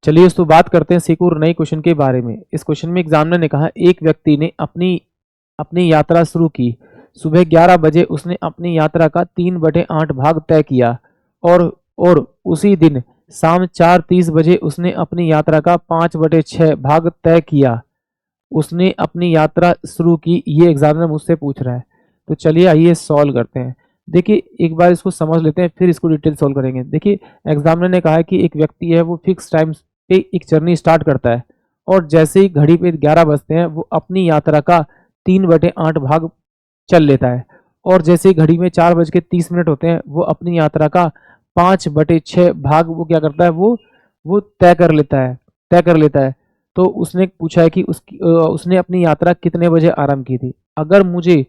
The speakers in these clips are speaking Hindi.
चलिए दोस्तों बात करते हैं सिक्योर नए क्वेश्चन के बारे में। इस क्वेश्चन में एग्जामिनर ने कहा एक व्यक्ति ने अपनी अपनी यात्रा शुरू की। सुबह 11 बजे उसने अपनी यात्रा का 3/8 भाग तय किया और उसी दिन शाम 4:30 बजे उसने अपनी यात्रा का 5/6 भाग तय किया। उसने अपनी यात्रा शुरू की, ये एग्जामिनर मुझसे पूछ रहा है। तो चलिए आइए सॉल्व करते हैं। देखिए एक बार इसको समझ लेते हैं फिर इसको डिटेल सॉल्व करेंगे। देखिए एग्जामिनर ने कहा है कि एक व्यक्ति है वो फिक्स टाइम पे एक जर्नी स्टार्ट करता है और जैसे ही घड़ी पे 11 बजते हैं वो अपनी यात्रा का 3/8 भाग चल लेता है और जैसे ही घड़ी में 4:30 होते हैं वो अपनी यात्रा का 5/6 भाग वो क्या करता है, वो तय कर लेता है। तो उसने पूछा है कि उसने अपनी यात्रा कितने बजे आरंभ की थी। अगर मुझे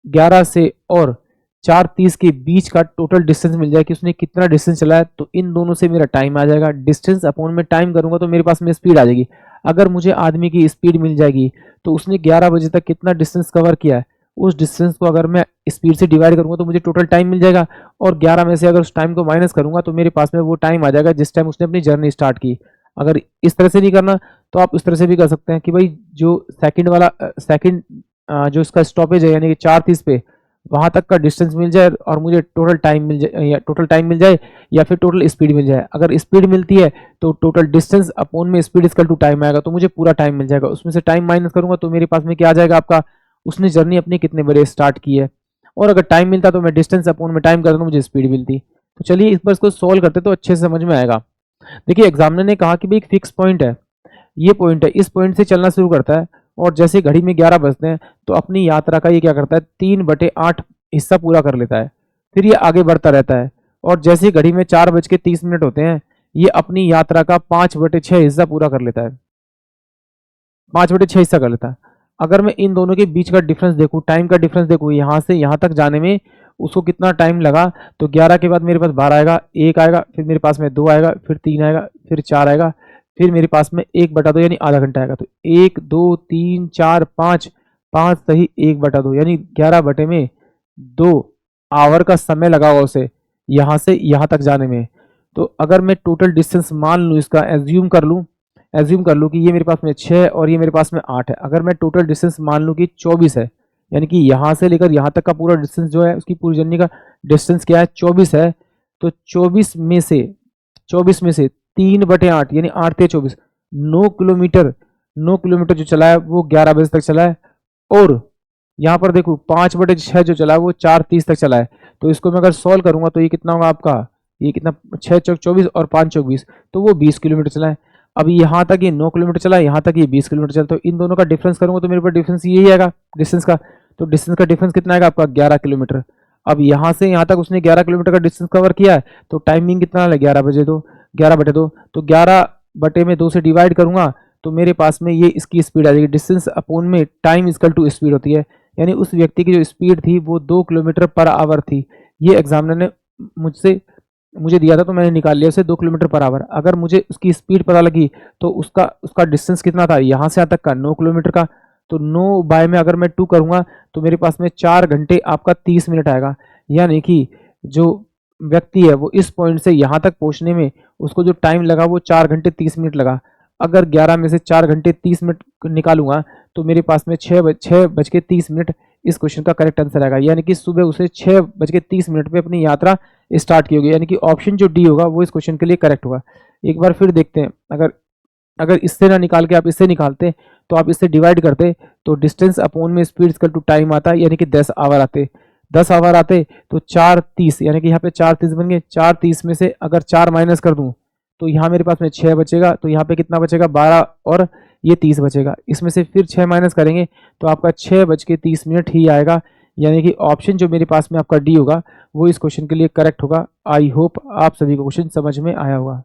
11 से और 4:30 के बीच का टोटल डिस्टेंस मिल जाए कि उसने कितना डिस्टेंस चला है, तो इन दोनों से मेरा टाइम आ जाएगा। डिस्टेंस अपॉन में टाइम करूंगा तो मेरे पास में स्पीड आ जाएगी। अगर मुझे आदमी की स्पीड मिल जाएगी तो उसने 11 बजे तक कितना डिस्टेंस कवर किया है, उस डिस्टेंस को अगर मैं स्पीड से डिवाइड करूंगा तो मुझे टोटल टाइम मिल जाएगा। और 11 में से अगर उस टाइम को माइनस करूंगा तो मेरे पास में वो टाइम आ जाएगा जिस टाइम उसने अपनी जर्नी स्टार्ट की। अगर इस तरह से नहीं करना तो आप इस तरह से भी कर सकते हैं कि भाई जो सेकंड जो इसका स्टॉपेज है यानी कि 4:30 पे वहां तक का डिस्टेंस मिल जाए और मुझे टोटल टाइम मिल जाए या फिर टोटल स्पीड मिल जाए। अगर स्पीड मिलती है तो टोटल डिस्टेंस अपॉन में स्पीड इक्वल टू टाइम आएगा, तो मुझे पूरा टाइम मिल जाएगा। उसमें से टाइम माइनस करूंगा तो मेरे पास में क्या आ जाएगा आपका, उसने जर्नी अपनी कितने बजे स्टार्ट की है। और अगर टाइम मिलता तो मैं डिस्टेंस अपॉन में टाइम कर दूंगा, मुझे स्पीड मिलती। तो चलिए इस पर इसको सोल्व करते तो अच्छे से समझ में आएगा। देखिए एग्जामिनर ने कहा कि भाई एक फिक्स पॉइंट है, ये पॉइंट है, इस पॉइंट से चलना शुरू करता है और जैसे घड़ी में 11 बजते हैं तो अपनी यात्रा का ये क्या करता है 3/8 हिस्सा पूरा कर लेता है। फिर ये आगे बढ़ता रहता है और जैसे घड़ी में 4:30 होते हैं ये अपनी यात्रा का 5/6 हिस्सा पूरा कर लेता है, 5/6 हिस्सा कर लेता है। अगर मैं इन दोनों के बीच का डिफरेंस देखूं, टाइम का डिफरेंस देखूं, यहाँ से यहाँ तक जाने में उसको कितना टाइम लगा, तो 11 के बाद मेरे पास 12 आएगा, 1 आएगा, फिर मेरे पास में 2 आएगा, फिर 3 आएगा, फिर 4 आएगा, फिर मेरे पास में 1/2 यानी आधा घंटा आएगा। तो 1 2 3 4 5 5 सही 1/2 यानी 11/2 आवर का समय लगा हुआ उसे यहाँ से यहाँ तक जाने में। तो अगर मैं टोटल डिस्टेंस मान लूँ, इसका एज्यूम कर लूँ कि ये मेरे पास में 6 और ये मेरे पास में 8 है। अगर मैं टोटल डिस्टेंस मान लूँ कि 24 है, यानी कि यहाँ से लेकर यहाँ तक का पूरा डिस्टेंस जो है उसकी पूरी जर्नी का डिस्टेंस क्या है 24 है। तो 24 में से 3/8 यानी 8×3 = 24, 9 किलोमीटर जो चला है वो 11 बजे तक चला है। और यहाँ पर देखो 5/6 जो चला है वो 4:30 तक चला है। तो इसको मैं अगर सॉल्व करूंगा तो ये कितना होगा आपका, ये कितना 6 चौक 24 और 5 चौक 20, तो वो 20 किलोमीटर चला है। अब यहाँ तक ये 9 किलोमीटर चला है, यहाँ तक ये 20 किलोमीटर चला। तो इन दोनों का डिफरेंस करूंगा तो मेरे पास डिफरेंस यही आएगा डिस्टेंस का। तो डिस्टेंस का डिफरेंस कितना आएगा आपका 11 किलोमीटर। अब यहाँ से यहाँ तक उसने 11 किलोमीटर का डिस्टेंस कवर किया है, तो टाइमिंग कितना है 11/2, तो 11/2 से डिवाइड करूंगा तो मेरे पास में ये इसकी स्पीड आ जाएगी। डिस्टेंस अपॉन में टाइम इक्वल टू स्पीड होती है, यानी उस व्यक्ति की जो स्पीड थी वो 2 किलोमीटर पर आवर थी। ये एग्जामिनर ने मुझे दिया था तो मैंने निकाल लिया उसे 2 किलोमीटर पर आवर। अगर मुझे उसकी स्पीड पता लगी तो उसका डिस्टेंस कितना था यहाँ से यहाँ तक का 9 किलोमीटर का। तो 9 बाय में अगर मैं 2 करूंगा तो मेरे पास में 4 घंटे आपका 30 मिनट आएगा। यानी कि जो व्यक्ति है वो इस पॉइंट से यहाँ तक पहुँचने में उसको जो टाइम लगा वो 4 घंटे 30 मिनट लगा। अगर 11 में से 4 घंटे 30 मिनट निकालूंगा तो मेरे पास में 6:30 इस क्वेश्चन का करेक्ट आंसर आएगा। यानी कि सुबह उसे 6:30 पे अपनी यात्रा स्टार्ट की होगी, यानी कि ऑप्शन जो डी होगा वो इस क्वेश्चन के लिए करेक्ट होगा। एक बार फिर देखते हैं, अगर इससे ना निकाल के आप इससे निकालते तो आप इससे डिवाइड करते तो डिस्टेंस अपॉन में स्पीड इक्वल टू टाइम आता है, यानी कि 10 आवर आते। 10 आवर आते तो 4:30 यानी कि यहाँ पे 4:30 बन गए। 4:30 में से अगर 4 माइनस कर दूं तो यहाँ मेरे पास में 6 बचेगा, तो यहाँ पे कितना बचेगा 12 और ये 30 बचेगा। इसमें से फिर 6 माइनस करेंगे तो आपका 6:30 ही आएगा। यानी कि ऑप्शन जो मेरे पास में आपका डी होगा वो इस क्वेश्चन के लिए करेक्ट होगा। आई होप आप सभी को क्वेश्चन समझ में आया होगा।